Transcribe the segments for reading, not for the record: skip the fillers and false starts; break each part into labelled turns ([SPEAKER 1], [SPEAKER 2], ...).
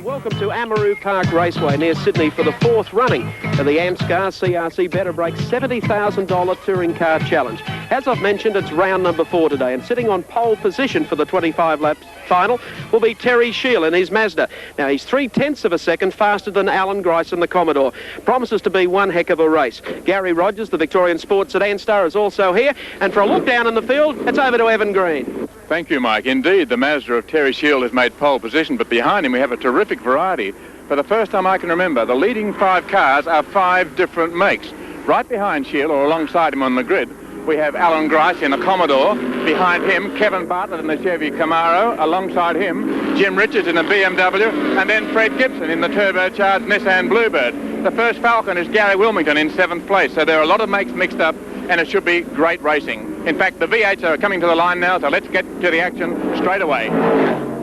[SPEAKER 1] And welcome to Amaroo Park Raceway near Sydney for the fourth running of the AMSCAR CRC Better Break $70,000 Touring Car Challenge. As I've mentioned, it's round number 4 today, and sitting on pole position for the 25-lap final will be Terry Shield in his Mazda. Now, he's 0.3 of a second faster than Allan Grice in the Commodore. Promises to be one heck of a race. Gary Rogers, the Victorian Sport Sedan star, is also here. And for a look down in the field, it's over to Evan Green.
[SPEAKER 2] Thank you, Mike. Indeed, the Mazda of Terry Shield has made pole position, but behind him we have a terrific variety. For the first time I can remember, the leading 5 cars are 5 different makes. Right behind Shield, or alongside him on the grid, we have Allan Grice in a Commodore. Behind him, Kevin Bartlett in the Chevy Camaro. Alongside him, Jim Richards in a BMW. And then Fred Gibson in the turbocharged Nissan Bluebird. The first Falcon is Gary Wilmington in 7th place. So there are a lot of makes mixed up, and it should be great racing. In fact, the V8s are coming to the line now, so let's get to the action straight away.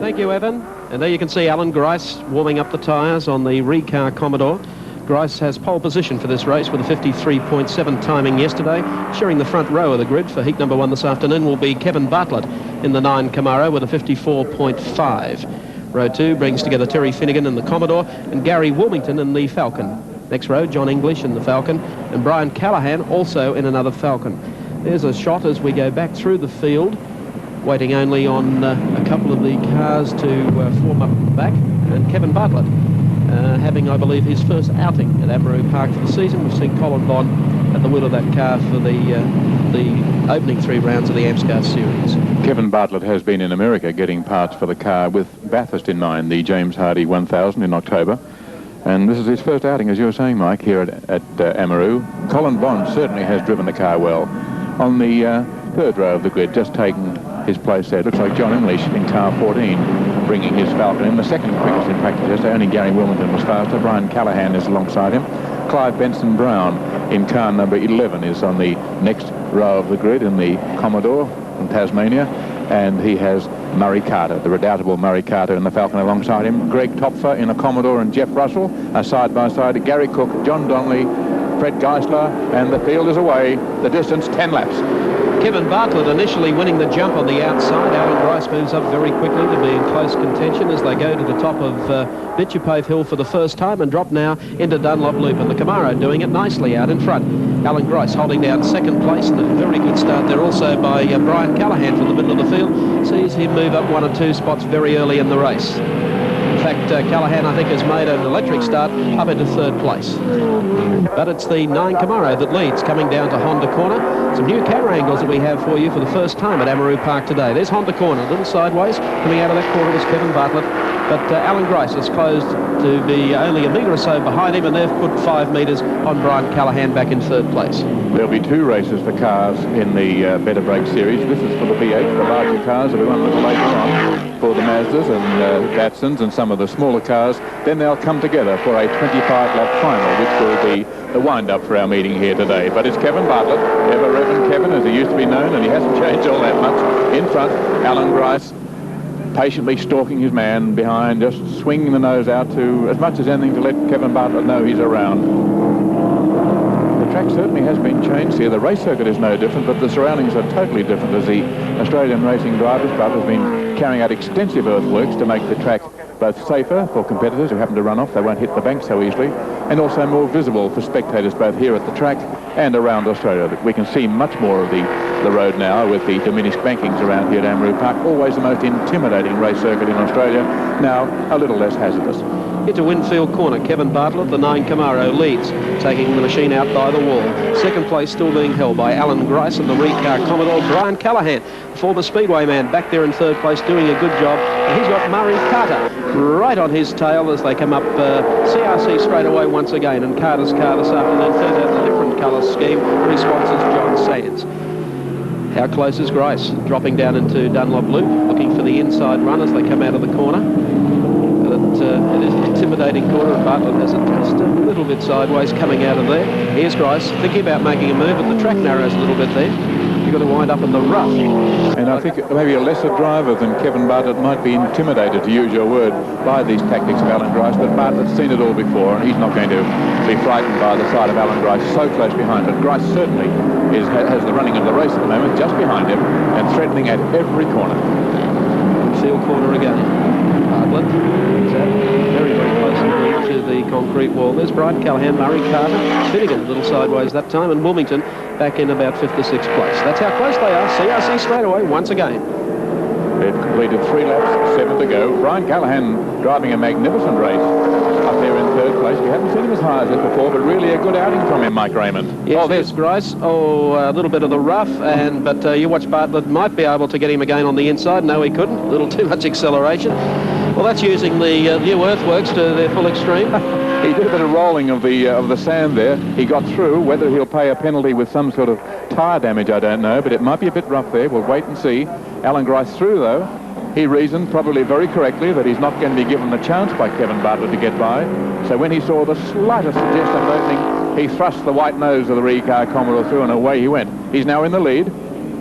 [SPEAKER 1] Thank you, Evan. And there you can see Allan Grice warming up the tyres on the Recar Commodore. Grice has pole position for this race with a 53.7 timing yesterday. Sharing the front row of the grid for heat number 1 this afternoon will be Kevin Bartlett in the 9 Camaro with a 54.5. Row 2 brings together Terry Finnegan in the Commodore and Gary Wilmington in the Falcon. Next row, John English in the Falcon and Brian Callahan also in another Falcon. There's a shot as we go back through the field, waiting only on a couple of the cars to form up at the back, and Kevin Bartlett having, I believe, his first outing at Amaroo Park for the season. We've seen Colin Bond at the wheel of that car for the opening 3 rounds of the AMSCAR Series.
[SPEAKER 2] Kevin Bartlett has been in America getting parts for the car with Bathurst in mind, the James Hardy 1000 in October. And this is his first outing, as you were saying, Mike, here at Amaroo. Colin Bond certainly has driven the car well. On the 3rd row of the grid, just taking his place there, it looks like John English in car 14, bringing his Falcon in. The second quickest in practice yesterday, only Gary Wilmington was faster. Brian Callahan is alongside him. Clive Benson-Brown in car number 11 is on the next row of the grid in the Commodore from Tasmania. And he has Murray Carter, the redoubtable Murray Carter in the Falcon alongside him. Greg Topfer in a Commodore and Jeff Russell are side by side. Gary Cook, John Donnelly, Fred Geisler, and the field is away. The distance, 10 laps.
[SPEAKER 1] Kevin Bartlett initially winning the jump on the outside. Allan Grice moves up very quickly to be in close contention as they go to the top of Bitchapave Hill for the first time and drop now into Dunlop Loop. And the Camaro doing it nicely out in front. Allan Grice holding down 2nd place and a very good start there also by Brian Callahan from the middle of the field. Sees him move up 1 or 2 spots very early in the race. In fact, Callahan, I think, has made an electric start up into 3rd place. But it's the 9 Camaro that leads, coming down to Honda Corner. Some new camera angles that we have for you for the first time at Amaroo Park today. There's Honda Corner, a little sideways. Coming out of that corner was Kevin Bartlett. But Allan Grice is closed to be only a metre or so behind him, and they've put 5 metres on Brian Callahan back in 3rd place.
[SPEAKER 2] There'll be 2 races for cars in the Better Break Series. This is for the V8, the larger cars. There'll be one a little later on for the Mazdas and Datsuns and some of the smaller cars. Then they'll come together for a 25-lap final, which will be the wind-up for our meeting here today. But it's Kevin Bartlett, ever Reverend Kevin, as he used to be known, and he hasn't changed all that much. In front, Allan Grice, patiently stalking his man behind, just swinging the nose out to as much as anything to let Kevin Bartlett know he's around. The track certainly has been changed here. The race circuit is no different, but the surroundings are totally different as the Australian Racing Drivers Club has been carrying out extensive earthworks to make the track both safer for competitors who happen to run off, they won't hit the bank so easily, and also more visible for spectators both here at the track and around Australia. We can see much more of the road now with the diminished bankings around here at Amaroo Park. Always the most intimidating race circuit in Australia, now a little less hazardous.
[SPEAKER 1] Into Winfield Corner, Kevin Bartlett, the 9 Camaro, leads, taking the machine out by the wall. 2nd place still being held by Allan Grice and the Recar Commodore. Brian Callahan, former Speedway man, back there in 3rd place, doing a good job. And he's got Murray Carter right on his tail as they come up CRC straight away once again. And Carter's car this afternoon turns out a different colour scheme for his sponsors, John Sands. How close is Grice? Dropping down into Dunlop Loop, looking for the inside run as they come out of the corner. But it is an intimidating corner, and Bartlett has it just a little bit sideways coming out of there. Here's Grice, thinking about making a move, but the track narrows a little bit there. You've got to wind up in the rough.
[SPEAKER 2] And I think maybe a lesser driver than Kevin Bartlett might be intimidated, to use your word, by these tactics of Allan Grice, but Bartlett's seen it all before, and he's not going to be frightened by the side of Allan Grice so close behind. But Grice certainly has the running of the race at the moment, just behind him, and threatening at every corner.
[SPEAKER 1] Field corner again. Bartlett. He's out very, very close indeed to the concrete wall. There's Brian Callahan, Murray Carter, Finnegan a little sideways that time, and Wilmington back in about 5th or 6th place. That's how close they are. CRC straight away once again.
[SPEAKER 2] They've completed 3 laps, 7 to go. Brian Callahan driving a magnificent race up there in 3rd place. We haven't seen him as high as this before, but really a good outing from him, Mike Raymond.
[SPEAKER 1] Yes, there's Grice. A little bit of the rough, but you watch Bartlett might be able to get him again on the inside. No, he couldn't. A little too much acceleration. Well, that's using the new earthworks to their full extreme.
[SPEAKER 2] He did a bit of rolling of the sand there. He got through. Whether he'll pay a penalty with some sort of tyre damage, I don't know, but it might be a bit rough there. We'll wait and see. Allan Grice through, though. He reasoned, probably very correctly, that he's not going to be given the chance by Kevin Bartlett to get by. So when he saw the slightest suggestion of opening, he thrust the white nose of the rear car Commodore through, and away he went. He's now in the lead.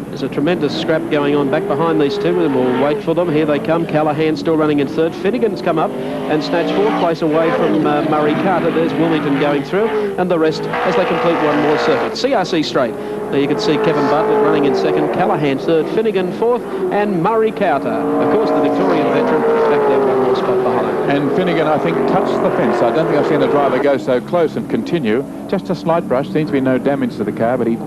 [SPEAKER 1] There's a tremendous scrap going on back behind these two, and we'll wait for them. Here they come. Callahan still running in 3rd. Finnegan's come up and snatched 4th place away from Murray Carter. There's Wilmington going through, and the rest as they complete one more circuit. CRC straight. There you can see Kevin Bartlett running in 2nd, Callahan 3rd, Finnegan 4th, and Murray Carter, of course, the Victorian veteran, back there one more spot behind.
[SPEAKER 2] And Finnegan, I think, touched the fence. I don't think I've seen a driver go so close and continue. Just a slight brush. Seems to be no damage to the car, but he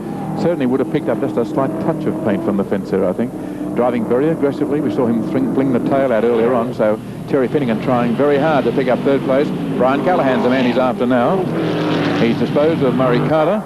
[SPEAKER 2] certainly would have picked up just a slight touch of paint from the fence there, I think. Driving very aggressively. We saw him fling the tail out earlier on, so Terry Finnegan trying very hard to pick up 3rd place. Brian Callahan's the man he's after now. He's disposed of Murray Carter.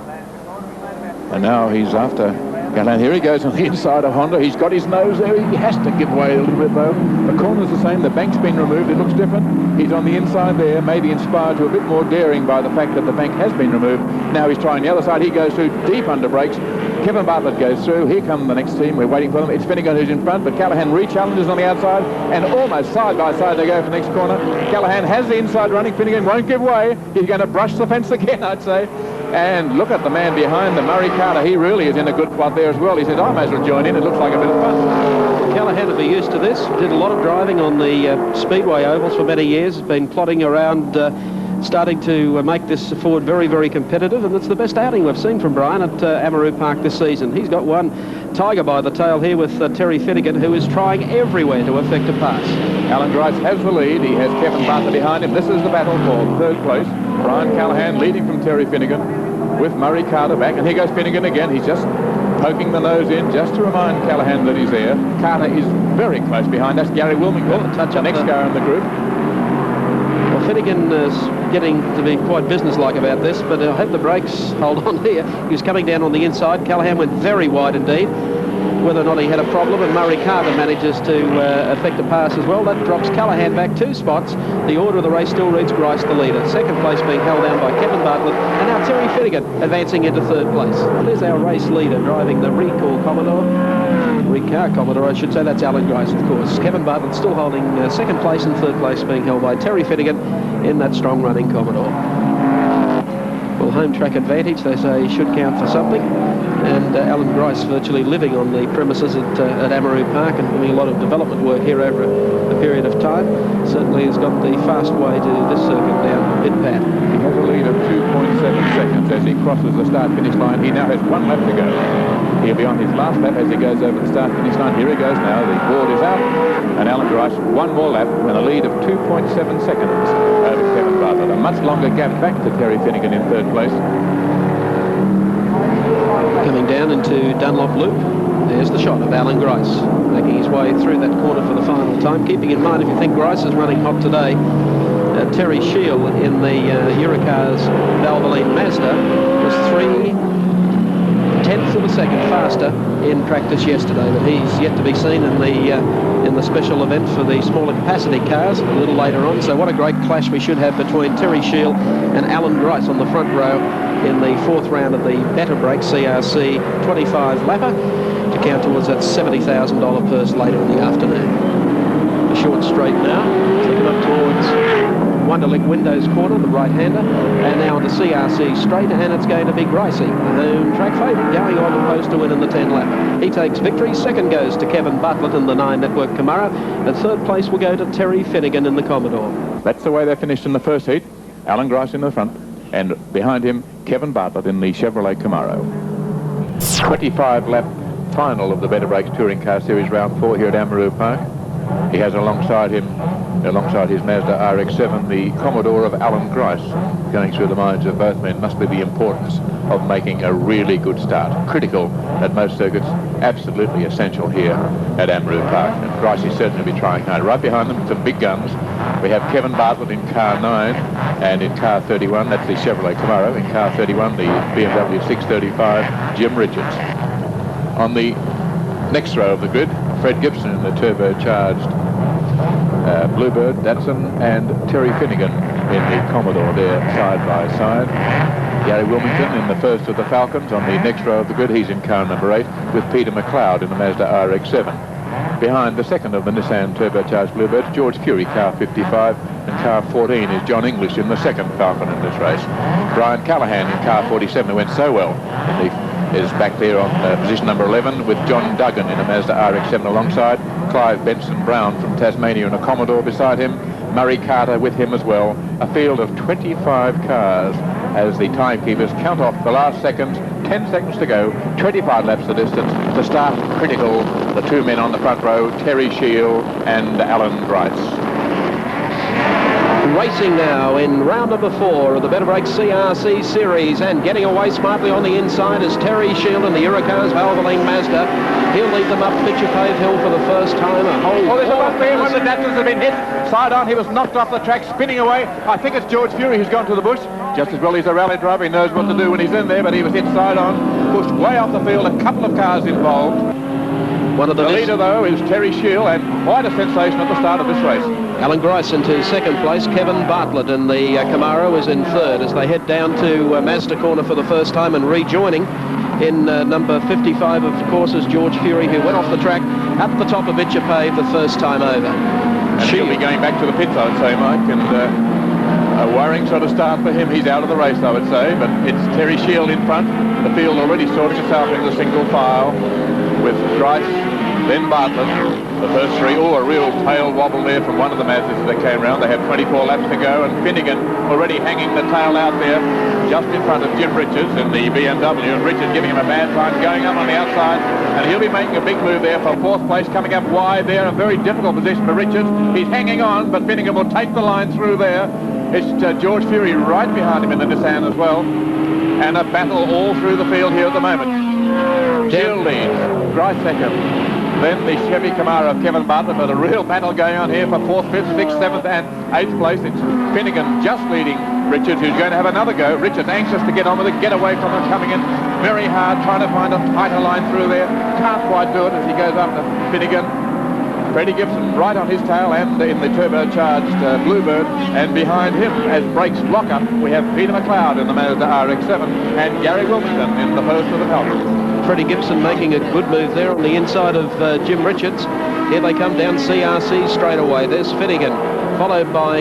[SPEAKER 2] And now he's after Callahan. Here he goes on the inside of Honda. He's got his nose there. He has to give way a little bit, though. The corner's the same. The bank's been removed. It looks different. He's on the inside there, maybe inspired to a bit more daring by the fact that the bank has been removed. Now he's trying the other side. He goes through deep under brakes. Kevin Bartlett goes through. Here come the next team. We're waiting for them. It's Finnegan who's in front, but Callahan re-challenges on the outside, and almost side by side they go for the next corner. Callahan has the inside running. Finnegan won't give way. He's going to brush the fence again, I'd say. And look at the man behind them, Murray Carter. He really is in a good spot there as well. He said, I may as well join in. It looks like a bit of fun.
[SPEAKER 1] Callahan will be used to this. Did a lot of driving on the Speedway ovals for many years. Been plodding around, starting to make this Ford very, very competitive. And it's the best outing we've seen from Brian at Amaroo Park this season. He's got one tiger by the tail here with Terry Finnegan, who is trying everywhere to effect a pass.
[SPEAKER 2] Allan Grice has the lead. He has Kevin Bartlett behind him. This is the battle for 3rd place. Brian Callahan leading from Terry Finnegan with Murray Carter back. And here goes Finnegan again. He's just poking the nose in just to remind Callahan that he's there. Carter is very close behind. That's Gary Wilmington, the next car in the group.
[SPEAKER 1] Well, Finnegan is getting to be quite businesslike about this, but I hope the brakes hold on here. He was coming down on the inside. Callahan went very wide indeed. Whether or not he had a problem, and Murray Carter manages to effect a pass as well. That drops Callahan back 2 spots. The order of the race still reads Grice the leader. 2nd place being held down by Kevin Bartlett, and now Terry Finnegan advancing into 3rd place. There's our race leader driving the recall Commodore. Recar Commodore, I should say. That's Allan Grice, of course. Kevin Bartlett still holding 2nd place, and 3rd place being held by Terry Finnegan in that strong running Commodore. Well, home track advantage, they say, should count for something. And Allan Grice virtually living on the premises at Amaroo Park and doing a lot of development work here over a period of time. Certainly has got the fast way to this circuit down Pit-Pat.
[SPEAKER 2] He has a lead of 2.7 seconds as he crosses the start-finish line. He now has 1 lap to go. He'll be on his last lap as he goes over the start-finish line. Here he goes now. The board is out. And Allan Grice, 1 more lap and a lead of 2.7 seconds over Kevin Bartlett. A much longer gap back to Terry Finnegan in 3rd place.
[SPEAKER 1] Coming down into Dunlop Loop, there's the shot of Allan Grice, making his way through that corner for the final time. Keeping in mind, if you think Grice is running hot today, Terry Shield in the Eurocar's Valvoline Mazda was 3/10 of a second faster in practice yesterday, but he's yet to be seen in the special event for the smaller capacity cars a little later on. So what a great clash we should have between Terry Shield and Allan Grice on the front row in the 4th round of the Better Break CRC 25 lapper to count towards that $70,000 purse later in the afternoon. A short straight now, taken up towards Wonderlick Windows corner, the right-hander, and now onto CRC straight, and it's going to be Gricey, the home track favourite, going on to post to win in the 10 lapper. He takes victory. 2nd goes to Kevin Bartlett in the 9 Network Camaro, and 3rd place will go to Terry Finnegan in the Commodore.
[SPEAKER 2] That's the way they finished in the first heat. Allan Grice in the front, and behind him Kevin Bartlett in the Chevrolet Camaro. 25-lap final of the Better Breaks Touring Car Series round 4 here at Amaroo Park. He has alongside him alongside his Mazda RX-7, the Commodore of Allan Grice. Going through the minds of both men must be the importance of making a really good start. Critical at most circuits, absolutely essential here at Amaroo Park. And Grice is certainly be trying hard. Right behind them, some big guns. We have Kevin Bartlett in car 9, and in car 31, that's the Chevrolet Camaro. In car 31, the BMW 635, Jim Richards. On the next row of the grid, Fred Gibson in the turbocharged Bluebird, Datsun, and Terry Finnegan in the Commodore there side by side. Gary Wilmington in the first of the Falcons on the next row of the grid. He's in car number 8 with Peter McLeod in the Mazda RX-7. Behind the second of the Nissan turbocharged Bluebirds, George Fury, car 55, and car 14 is John English in the second Falcon in this race. Brian Callahan in car 47, who went so well is back there on position number 11 with John Duggan in a Mazda RX-7 alongside. Clive Benson Brown from Tasmania in a Commodore beside him. Murray Carter with him as well. A field of 25 cars as the timekeepers count off the last seconds. 10 seconds to go, 25 laps the distance. The start critical. The two men on the front row, Terry Shield and Allan Grice.
[SPEAKER 1] Racing now in round number 4 of the Better Break CRC Series, and getting away smartly on the inside is Terry Shield in the Eurocars Valvoline Mazda. He'll lead them up Pitcher Pave Hill for the first time.
[SPEAKER 2] There's a one there when the Datsuns have been hit. Side on, he was knocked off the track, spinning away. I think it's George Fury who's gone to the bush. Just as well he's a rally driver, he knows what to do when he's in there, but he was hit side on, pushed way off the field, a couple of cars involved.
[SPEAKER 1] One of the
[SPEAKER 2] leader, though, is Terry Shield, and quite a sensation at the start of this race.
[SPEAKER 1] Allan Grice into second place. Kevin Bartlett in the Camaro is in third as they head down to Mazda Corner for the first time, and rejoining in number 55, of course, is George Fury, who went off the track at the top of Itcher Pave the first time over.
[SPEAKER 2] And he'll be going back to the pits, I would say, Mike, and a worrying sort of start for him. He's out of the race, I would say, but it's Terry Shield in front. The field already sorting itself into single file with Grice, then Bartlett, the first three. A real tail wobble there from one of the Mazdas that came round. They have 24 laps to go, and Finnegan already hanging the tail out there just in front of Jim Richards in the BMW, and Richards giving him a bad time, going up on the outside, and he'll be making a big move there for fourth place, coming up wide there, a very difficult position for Richards. He's hanging on, but Finnegan will take the line through there. It's George Fury right behind him in the Nissan as well, and a battle all through the field here at the moment. Shield leads, Grice second. Then the Chevy Camaro of Kevin Bartlett, but a real battle going on here for 4th, 5th, 6th, 7th and 8th place. It's Finnegan just leading Richards, who's going to have another go. Richards anxious to get on with it, get away from him, coming in very hard, trying to find a tighter line through there. Can't quite do it as he goes up to Finnegan. Freddie Gibson right on his tail and in the turbocharged Bluebird, and behind him as brakes lock up we have Peter McLeod in the Mazda RX-7 and Gary Wilmington in the first of the Falcons.
[SPEAKER 1] Freddie Gibson making a good move there on the inside of Jim Richards. Here they come down CRC straight away. There's Finnegan, followed by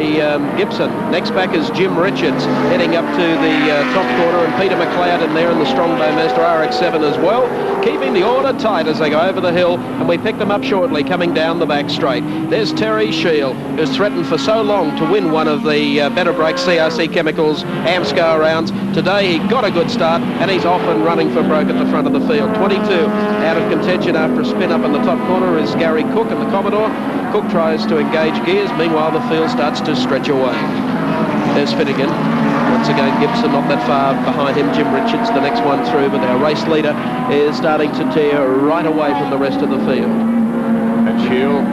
[SPEAKER 1] Gibson. Next back is Jim Richards, heading up to the top corner, and Peter McLeod in there in the Strongbow Mazda RX-7 as well, keeping the order tight as they go over the hill, and we pick them up shortly coming down the back straight. There's Terry Shield, who's threatened for so long to win one of the Better Break CRC Chemicals AMSCAR rounds. Today he got a good start, and he's off and running for broke at the front of the field. 22 out of contention after a spin up in the top corner is Gary Cook in the Commodore. Cook tries to engage gears. Meanwhile, the field starts to stretch away. There's Finnegan. Once again, Gibson not that far behind him. Jim Richards, the next one through, but our race leader is starting to tear right away from the rest of the field.
[SPEAKER 2] And Shield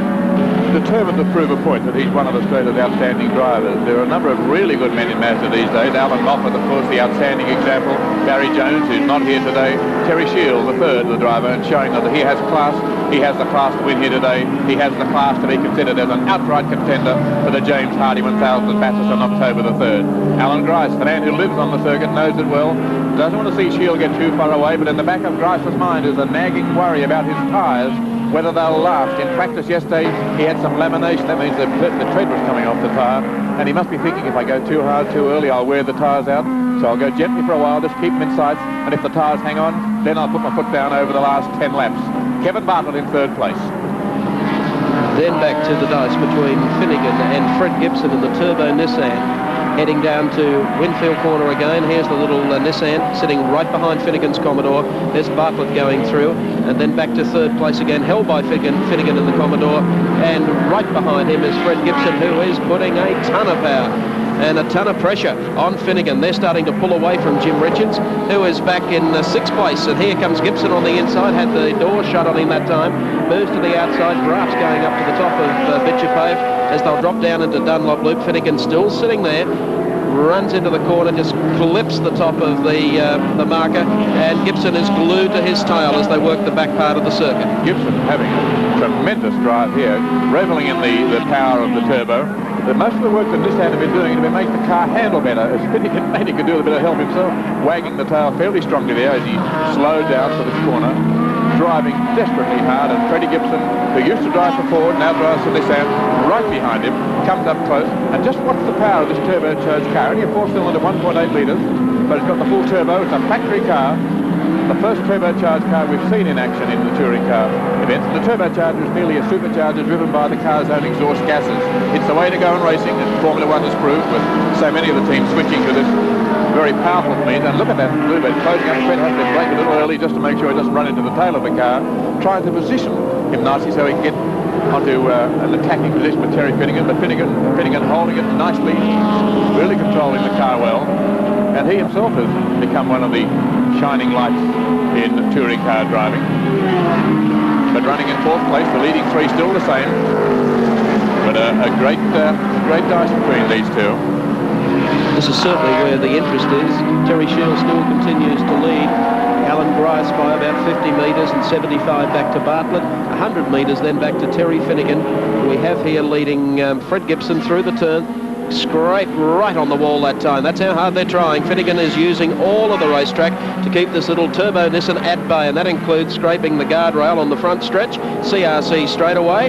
[SPEAKER 2] determined to prove a point that he's one of Australia's outstanding drivers. There are a number of really good men in Mazda these days. Alan Moffat, of course, the outstanding example. Barry Jones, who's not here today. Terry Shield, the third, the driver, and showing that he has class. He has the class to win here today. He has the class to be considered as an outright contender for the James Hardy 1000 at Bathurst on October the 3rd. Allan Grice, the man who lives on the circuit, knows it well. Doesn't want to see Shield get too far away, but in the back of Grice's mind is a nagging worry about his tyres, whether they'll last. In practice yesterday, he had some lamination. That means the tread was coming off the tyre, and he must be thinking, if I go too hard too early, I'll wear the tyres out. So I'll go gently for a while, just keep them in sight, and if the tyres hang on, then I'll put my foot down over the last 10 laps. Kevin Bartlett in third place.
[SPEAKER 1] Then back to the dice between Finnegan and Fred Gibson in the Turbo Nissan. heading down to Winfield Corner again. Here's the little Nissan sitting right behind Finnegan's Commodore. There's Bartlett going through, and then back to third place again, held by Finnegan in the Commodore, and right behind him is Fred Gibson, who is putting a ton of power and a ton of pressure on Finnegan. They're starting to pull away from Jim Richards, who is back in sixth place, and here comes Gibson on the inside, had the door shut on him that time, moves to the outside, Graff's going up to the top of Bitchapave as they'll drop down into Dunlop Loop. Finnegan still sitting there, runs into the corner, just clips the top of the marker, and Gibson is glued to his tail as they work the back part of the circuit.
[SPEAKER 2] Gibson having a tremendous drive here, reveling in the power of the turbo. But most of the work that Nissan have been doing to make the car handle better. As Finnegan could do a bit of help himself, wagging the tail fairly strongly there as he slowed down for this corner, driving desperately hard. And Freddie Gibson, who used to drive for Ford, now drives for Nissan, right behind him, comes up close. And just watch the power of this turbocharged car. Only a 4-cylinder, 1.8 litres, but it's got the full turbo. It's a factory car. The first turbocharged car we've seen in action in the touring car events. The turbocharger is merely a supercharger driven by the car's own exhaust gases. It's the way to go in racing, and Formula One has proved, with so many of the teams switching to this very powerful means. And look at that bluebird closing up. Fred has to brake a little early just to make sure it doesn't run into the tail of the car, trying to position him nicely so he can get onto an attacking position with Terry Finnegan. But Finnegan holding it nicely, really controlling the car well. And he himself has become one of the shining lights in touring car driving. But running in fourth place, the leading three still the same. But a great dice between these two.
[SPEAKER 1] This is certainly where the interest is. Terry Shield still continues to lead Allan Grice by about 50 metres and 75 back to Bartlett, 100 metres then back to Terry Finnegan. We have here leading Fred Gibson through the turn. Scrape right on the wall that time. That's how hard they're trying. Finnegan is using all of the racetrack to keep this little turbo Nissan at bay, and that includes scraping the guardrail on the front stretch. CRC straight away.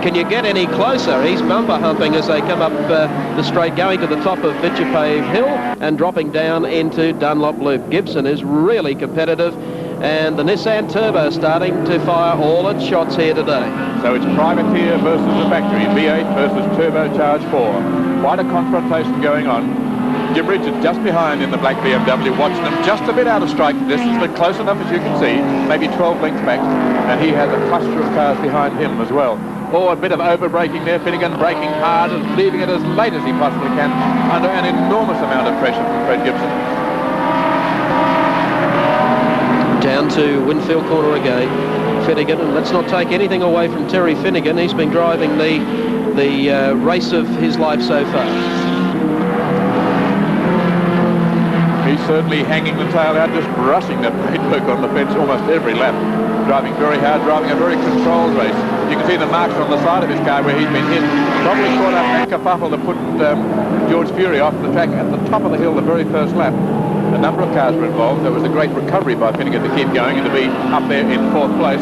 [SPEAKER 1] Can you get any closer? He's bumper humping as they come up the straight, going to the top of Bitchapave Hill and dropping down into Dunlop Loop. Gibson is really competitive, and the Nissan Turbo starting to fire all its shots here today.
[SPEAKER 2] So it's privateer versus the factory, V8 versus turbocharged 4. Quite a confrontation going on. Jim Richards just behind in the black BMW, watching them just a bit out of striking distance, but close enough as you can see, maybe 12 lengths back, and he has a cluster of cars behind him as well. Oh, a bit of over-braking there. Finnegan braking hard and leaving it as late as he possibly can under an enormous amount of pressure from Fred Gibson.
[SPEAKER 1] Down to Winfield Corner again, Finnegan, and let's not take anything away from Terry Finnegan. He's been driving the race of his life so far.
[SPEAKER 2] He's certainly hanging the tail out, just brushing that paintwork on the fence almost every lap. Driving very hard, driving a very controlled race. You can see the marks on the side of his car where he's been hit. Probably caught up that kerfuffle that put George Fury off the track at the top of the hill the very first lap. A number of cars were involved. There was a great recovery by Finnegan to keep going and to be up there in fourth place.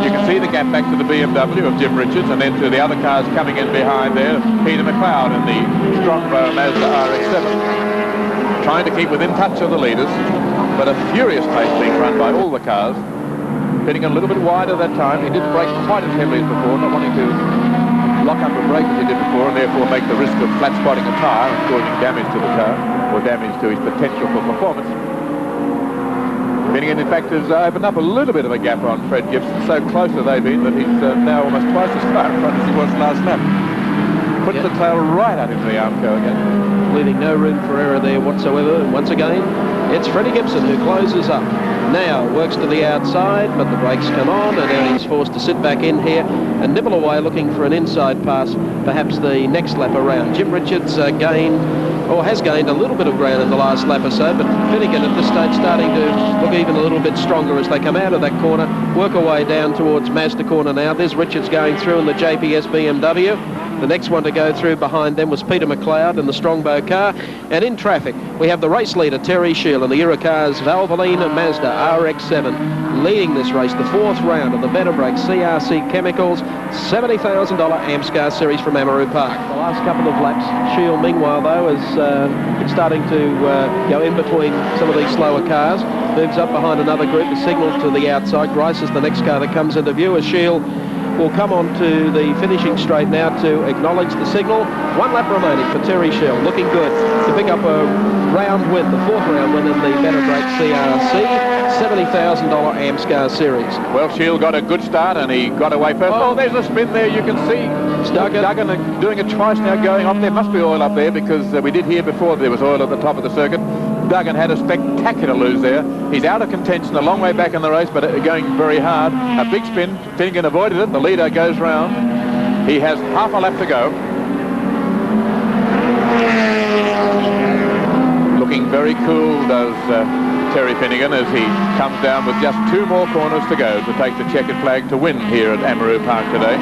[SPEAKER 2] You can see the gap back to the BMW of Jim Richards, and then to the other cars coming in behind there, Peter McLeod and the Strongbow Mazda RX-7. Trying to keep within touch of the leaders, but a furious pace being run by all the cars. Finnegan a little bit wider that time. He didn't brake quite as heavily as before, not wanting to lock up a brake as he did before, and therefore make the risk of flat spotting a tyre and causing damage to the car, or damage to his potential for performance. Finnegan, in fact, has opened up a little bit of a gap on Fred Gibson. So close have they been that he's now almost twice as far in front as he was last lap. Puts the tail right out into the Armco again.
[SPEAKER 1] Leaving no room for error there whatsoever. Once again, it's Freddie Gibson who closes up. Now works to the outside, but the brakes come on, and now he's forced to sit back in here and nibble away looking for an inside pass, perhaps the next lap around. Jim Richards has gained a little bit of ground in the last lap or so, but Finnegan at this stage starting to look even a little bit stronger as they come out of that corner, work away down towards Mazda Corner now. There's Richards going through in the JPS BMW. The next one to go through behind them was Peter McLeod in the Strongbow car. And in traffic, we have the race leader, Terry Shield, and the Eurocar's Valvoline Mazda RX-7 leading this race, the fourth round of the Better Break CRC Chemicals $70,000 AMSCAR Series from Amaroo Park. The last couple of laps, Shield, meanwhile, though, is starting to go in between some of these slower cars. Moves up behind another group, is signalled to the outside. Grice is the next car that comes into view as Shield will come on to the finishing straight now to acknowledge the signal. 1 lap remaining for Terry Shield, looking good to pick up a round win, the 4th round win in the Better Break CRC, $70,000 AMSCAR Series.
[SPEAKER 2] Well, Shield got a good start and he got away first. Oh, there's a spin there, you can see. Duggan doing it twice now, going up. There must be oil up there because we did hear before there was oil at the top of the circuit. Duggan had a spectacular lose there. He's out of contention a long way back in the race, but going very hard. A big spin. Finnegan avoided it. The leader goes round. He has half a lap to go. Looking very cool does Terry Finnegan as he comes down with just 2 more corners to go to take the checkered flag to win here at Amaroo Park today.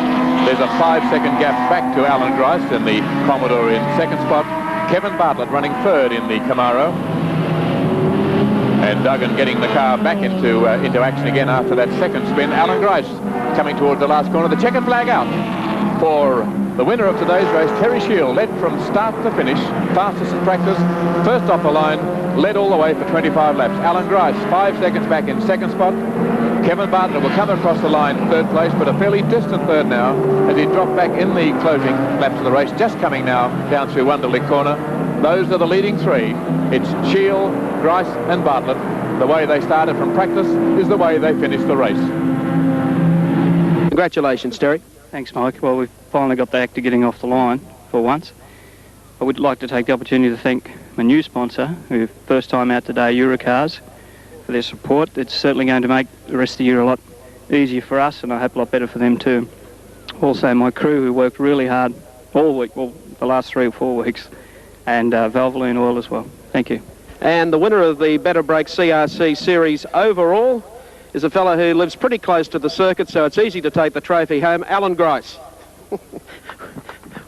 [SPEAKER 2] There's a 5-second gap back to Allan Grice in the Commodore in 2nd spot. Kevin Bartlett running 3rd in the Camaro. And Duggan getting the car back into action again after that 2nd spin. Allan Grice coming towards the last corner. The checkered flag out for the winner of today's race. Terry Shield led from start to finish, fastest in practice, first off the line, led all the way for 25 laps. Allan Grice 5 seconds back in 2nd spot. Kevin Bartlett will come across the line 3rd place, but a fairly distant 3rd now as he dropped back in the closing laps of the race, just coming now down through Wonderlick Corner. Those are the leading 3. It's Shield, Grice and Bartlett. The way they started from practice is the way they finished the race.
[SPEAKER 1] Congratulations, Terry.
[SPEAKER 3] Thanks, Mike. Well, we've finally got the act of getting off the line for once. I would like to take the opportunity to thank my new sponsor, who first time out today, Eurocars, for their support. It's certainly going to make the rest of the year a lot easier for us, and I hope a lot better for them too. Also, my crew, who worked really hard all week, well, the last 3 or 4 weeks, and Valvoline Oil as well. Thank you.
[SPEAKER 1] And the winner of the Better Break CRC Series overall is a fellow who lives pretty close to the circuit, so it's easy to take the trophy home, Allan Grice.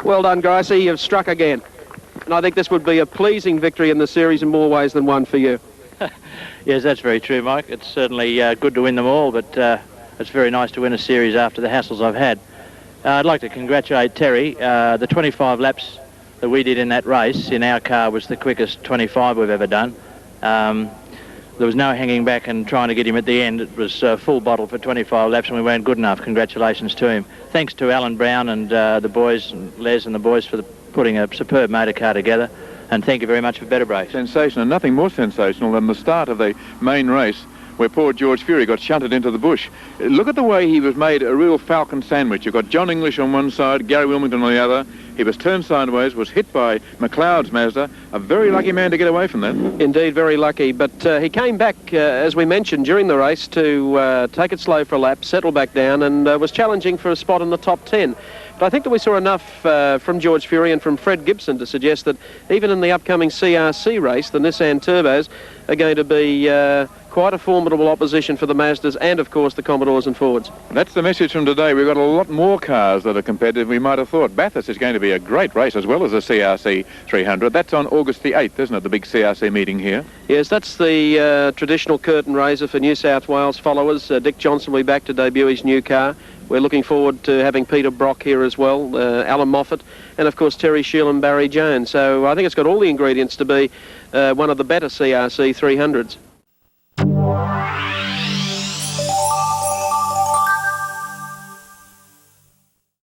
[SPEAKER 1] Well done, Gricey, you've struck again. And I think this would be a pleasing victory in the series in more ways than one for you.
[SPEAKER 4] Yes, that's very true, Mike. It's certainly good to win them all, but it's very nice to win a series after the hassles I've had. I'd like to congratulate Terry. The 25 laps that we did in that race in our car was the quickest 25 we've ever done. There was no hanging back and trying to get him at the end. It was full bottle for 25 laps and we weren't good enough. Congratulations to him. Thanks to Alan Brown and the boys, and Les and the boys, for putting a superb motor car together. And thank you very much for Better Break.
[SPEAKER 2] Sensational, and nothing more sensational than the start of the main race where poor George Fury got shunted into the bush. Look at the way he was made a real falcon sandwich. You've got John English on one side, Gary Wilmington on the other. He was turned sideways, was hit by McLeod's Mazda. A very lucky man to get away from that.
[SPEAKER 1] Indeed, very lucky. But he came back, as we mentioned, during the race to take it slow for a lap, settle back down, and was challenging for a spot in the top 10. But I think that we saw enough from George Fury and from Fred Gibson to suggest that even in the upcoming CRC race, the Nissan Turbos are going to be quite a formidable opposition for the Mazdas and, of course, the Commodores and Fords.
[SPEAKER 2] That's the message from today. We've got a lot more cars that are competitive we might have thought. Bathurst is going to be a great race as well as the CRC 300. That's on August the 8th, isn't it, the big CRC meeting here?
[SPEAKER 1] Yes, that's the traditional curtain raiser for New South Wales followers. Dick Johnson will be back to debut his new car. We're looking forward to having Peter Brock here as well, Alan Moffat, and of course Terry Shield and Barry Jones. So I think it's got all the ingredients to be one of the better CRC 300s.